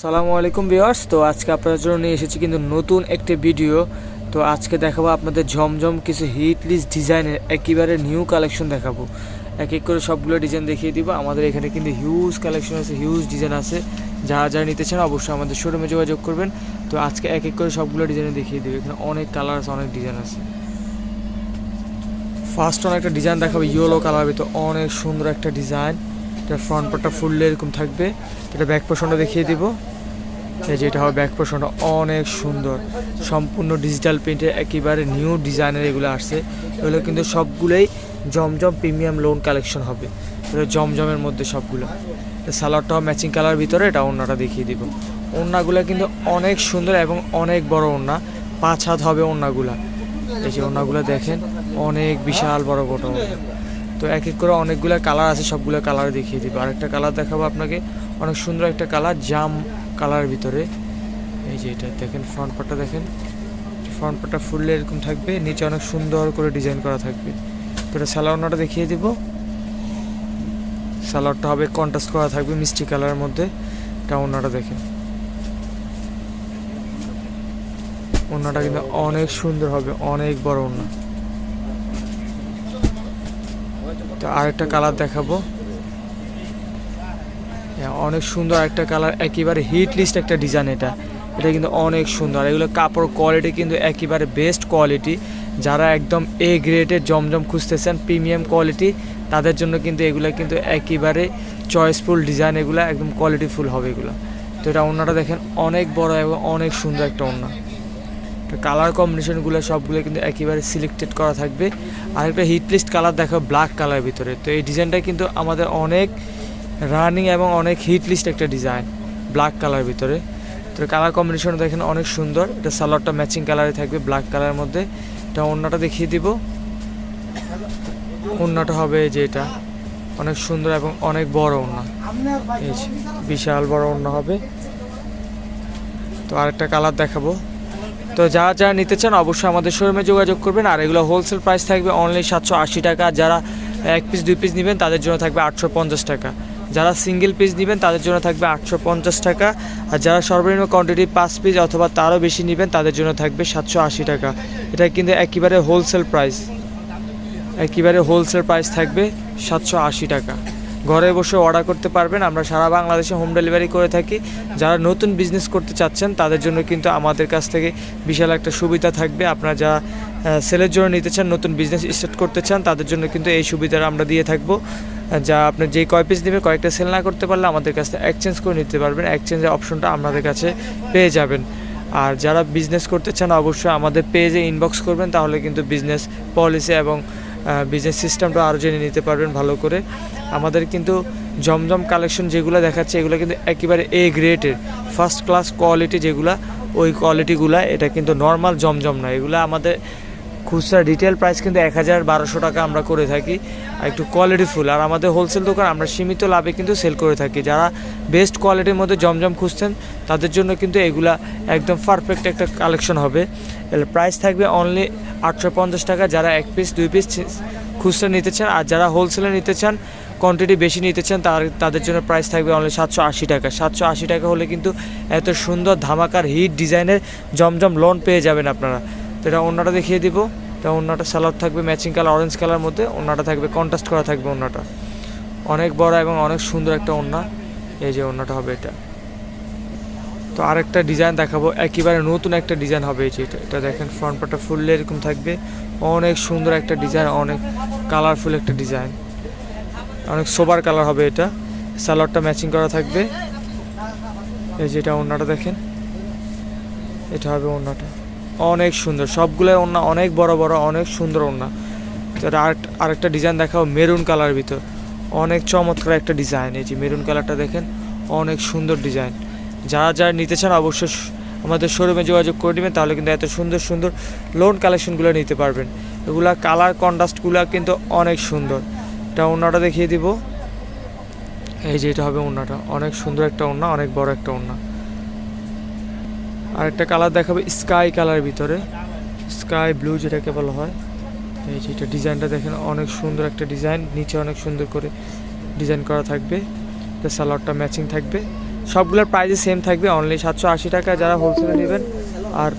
সালামু আলাইকুম ভিউয়ার্স। তো আজকে আপনাদের জন্য নিয়ে এসেছি কিন্তু নতুন একটি ভিডিও। তো আজকে দেখাবো আপনাদের ঝমঝম কিছু হিট লিস্ট ডিজাইনের একেবারে নিউ কালেকশন দেখাবো। এক এক করে সবগুলো ডিজাইন দেখিয়ে দিব। আমাদের এখানে কিন্তু হিউজ কালেকশন আছে, হিউজ ডিজাইন আছে। যারা যারা নিতে চান অবশ্যই আমাদের শোরুমে যোগাযোগ করবেন। তো আজকে এক এক করে সবগুলো ডিজাইন দেখিয়ে দেবো। এখানে অনেক কালার আছে, অনেক ডিজাইন আছে। ফার্স্ট অনেক একটা ডিজাইন দেখাবো ইয়েলো কালার ভিতর, অনেক সুন্দর একটা ডিজাইন। এটা ফ্রন্ট পার্টটা ফুললে এরকম থাকবে। এটা ব্যাক পোর্শনটা দেখিয়ে দিব। এই যে এটা হবে ব্যাক পোর্শনটা, অনেক সুন্দর, সম্পূর্ণ ডিজিটাল প্রিন্টে একেবারে নিউ ডিজাইনের এগুলো আসছে। এগুলো কিন্তু সবগুলোই জমজম প্রিমিয়াম লোন কালেকশন হবে। এটা জমজমের মধ্যে সবগুলো। এটা সালোয়ারটা ম্যাচিং কালার ভিতরে, এটা ওড়নাটা দেখিয়ে দিব। ওড়নাগুলো কিন্তু অনেক সুন্দর এবং অনেক বড় ওড়না, 5 হাত হবে ওড়নাগুলা। এই যে ওড়নাগুলো দেখেন, অনেক বিশাল বড় বড় ওড়না। তো এক এক করে অনেকগুলো কালার আছে, সবগুলো কালার দেখিয়ে দিব। আরেকটা কালার দেখাবো আপনাকে, অনেক সুন্দর একটা কালার, জাম কালার ভিতরে। এই যে এটা দেখেন, ফ্রন্ট পার্টটা দেখেন, ফ্রন্ট পার্টটা ফুললে এরকম থাকবে, নিচে অনেক সুন্দর করে ডিজাইন করা থাকবে। তো এটা সালোয়ারটা দেখিয়ে দিব। সালোয়ারটা হবে কন্ট্রাস্ট করা থাকবে মিষ্টি কালারের মধ্যে। এটা ওড়নাটা দেখেন, ওড়নাটা কিন্তু অনেক সুন্দর হবে, অনেক বড় ওড়না। তো আরেকটা কালার দেখাবো, অনেক সুন্দর একটা কালার, একেবারে হিট লিস্ট একটা ডিজাইন। এটা কিন্তু অনেক সুন্দর। এগুলো কাপড় কোয়ালিটি কিন্তু একেবারে বেস্ট কোয়ালিটি। যারা একদম এ গ্রেডের জমজম খুঁজতেছেন প্রিমিয়াম কোয়ালিটি, তাদের জন্য কিন্তু এগুলো কিন্তু একেবারে চয়েসফুল ডিজাইন, এগুলো একদম কোয়ালিটিফুল হবে এগুলো। তো এটা ওড়নাটা দেখেন, অনেক বড় এবং অনেক সুন্দর একটা ওড়না। তো কালার কম্বিনেশনগুলো সবগুলো কিন্তু একেবারে সিলেক্টেড করা থাকবে। আর একটা হিট লিস্ট কালার দেখো ব্ল্যাক কালারের ভিতরে। তো এই ডিজাইনটা কিন্তু আমাদের অনেক রানিং এবং অনেক হিট লিস্ট একটা ডিজাইন, ব্ল্যাক কালার ভিতরে। তো কালার কম্বিনেশন দেখেন অনেক সুন্দর। এটা সালোয়ারটা ম্যাচিং কালারে থাকবে ব্ল্যাক কালারের মধ্যে। এটা ওড়নাটা দেখিয়ে দিব। ওড়নাটা হবে যে এটা অনেক সুন্দর এবং অনেক বড় ওড়না, এই বিশাল বড় ওড়না হবে। তো আরেকটা কালার দেখাবো। তো যারা যারা নিতে চান অবশ্যই আমাদের শোরুমে যোগাযোগ করবেন। আর এগুলো হোলসেল প্রাইস থাকবে অনলি 780 টাকা। যারা 1 পিস 2 পিস নেবেন তাদের জন্য থাকবে 850 টাকা। যারা সিঙ্গেল পিস নেবেন তাদের জন্য থাকবে 850 টাকা। আর যারা সর্বনিম্ন কোয়ান্টিটি 5 পিস অথবা তারও বেশি নেবেন তাদের জন্য থাকবে 780 টাকা। এটা কিন্তু একেবারে হোলসেল প্রাইস, একেবারে হোলসেল প্রাইস থাকবে 780 টাকা। ঘরে বসে অর্ডার করতে পারবেন, আমরা সারা বাংলাদেশে হোম ডেলিভারি করে থাকি। যারা নতুন বিজনেস করতে চাচ্ছেন তাদের জন্য কিন্তু আমাদের কাছ থেকে বিশাল একটা সুবিধা থাকবে। আপনারা যারা সেলের জন্য নিতে চান, নতুন বিজনেস স্টার্ট করতে চান, তাদের জন্য কিন্তু এই সুবিধাটা আমরা দিয়ে থাকবো। যা আপনার যেই কয় পিস নেবে, কয়েকটা সেল না করতে পারলে আমাদের কাছ থেকে এক্সচেঞ্জ করে নিতে পারবেন। এক্সচেঞ্জের অপশনটা আমাদের কাছে পেয়ে যাবেন। আর যারা বিজনেস করতে চান অবশ্যই আমাদের পেজে ইনবক্স করবেন, তাহলে কিন্তু বিজনেস পলিসি এবং বিজনেস সিস্টেমটা আরও জেনে নিতে পারবেন ভালো করে। আমাদের কিন্তু জমজম কালেকশন যেগুলো দেখাচ্ছে এগুলো কিন্তু একেবারে এ গ্রেডের ফার্স্ট ক্লাস কোয়ালিটি, যেগুলো ওই কোয়ালিটিগুলো। এটা কিন্তু নর্মাল জমজম না, এগুলো আমাদের খুচরা রিটেল প্রাইস কিন্তু 1000-1200 টাকা আমরা করে থাকি, আর একটু কোয়ালিটিফুল। আর আমাদের হোলসেল দোকান, আমরা সীমিত লাভে কিন্তু সেল করে থাকি। যারা বেস্ট কোয়ালিটির মধ্যে জমজম খুঁজছেন তাদের জন্য কিন্তু এগুলা একদম পারফেক্ট একটা কালেকশন হবে। এর প্রাইস থাকবে অনলি 850 টাকা। যারা 1 পিস 2 পিস খুচরা নিতে চান, আর যারা হোলসেলে নিতে চান, কোয়ান্টিটি বেশি নিতে চান, তাদের জন্য প্রাইস থাকবে অনলি 780 টাকা। 780 টাকা হলে কিন্তু এত সুন্দর ধামাকার হিট ডিজাইনের জমজম লোন পেয়ে যাবেন আপনারা। তো এটা ওড়নাটা দেখিয়ে দিব। এটা ওড়নাটা সালোয়ার থাকবে ম্যাচিং কালার অরেঞ্জ কালার মধ্যে, ওড়নাটা থাকবে কন্ট্রাস্ট করা থাকবে। ওড়নাটা অনেক বড় এবং অনেক সুন্দর একটা ওড়না। এই যে ওড়নাটা হবে এটা। তো আরেকটা ডিজাইন দেখাবো, একেবারে নতুন একটা ডিজাইন হবে। এই যে এটা দেখেন, ফ্রন্ট পার্টটা ফুললে এরকম থাকবে, অনেক সুন্দর একটা ডিজাইন, অনেক কালারফুল একটা ডিজাইন, অনেক সোবার কালার হবে এটা। সালোয়ারটা ম্যাচিং করা থাকবে। এই যে এটা ওড়নাটা দেখেন, এটা হবে ওড়নাটা, অনেক সুন্দর। সবগুলো ওড়না অনেক বড় বড়, অনেক সুন্দর ওড়না। তো আরেকটা ডিজাইন দেখাও মেরুন কালার ভিতর, অনেক চমৎকার একটা ডিজাইন। এই যে মেরুন কালারটা দেখেন, অনেক সুন্দর ডিজাইন। যারা যারা নিতে চান অবশ্যই আমাদের শোরুমে যোগাযোগ করে নেবেন, তাহলে কিন্তু এত সুন্দর সুন্দর লোন কালেকশনগুলো নিতে পারবেন। এগুলা কালার কন্ট্রাস্টগুলো কিন্তু অনেক সুন্দর। এটা ওড়নাটা দেখিয়ে দিব। এই যে এটা হবে ওড়নাটা, অনেক সুন্দর একটা ওড়না, অনেক বড় একটা ওড়না। আর একটা কালার দেখাবে স্কাই কালারের ভিতরে, স্কাই ব্লু যেটাকে বলা হয়। এই যে এটা ডিজাইনটা দেখেন, অনেক সুন্দর একটা ডিজাইন, নিচে অনেক সুন্দর করে ডিজাইন করা থাকবে। সালোয়ারটা ম্যাচিং থাকবে, সবগুলোর প্রাইসই সেম থাকবে, অনলি 780 টাকা যারা হোলসেলে নেবেন। আর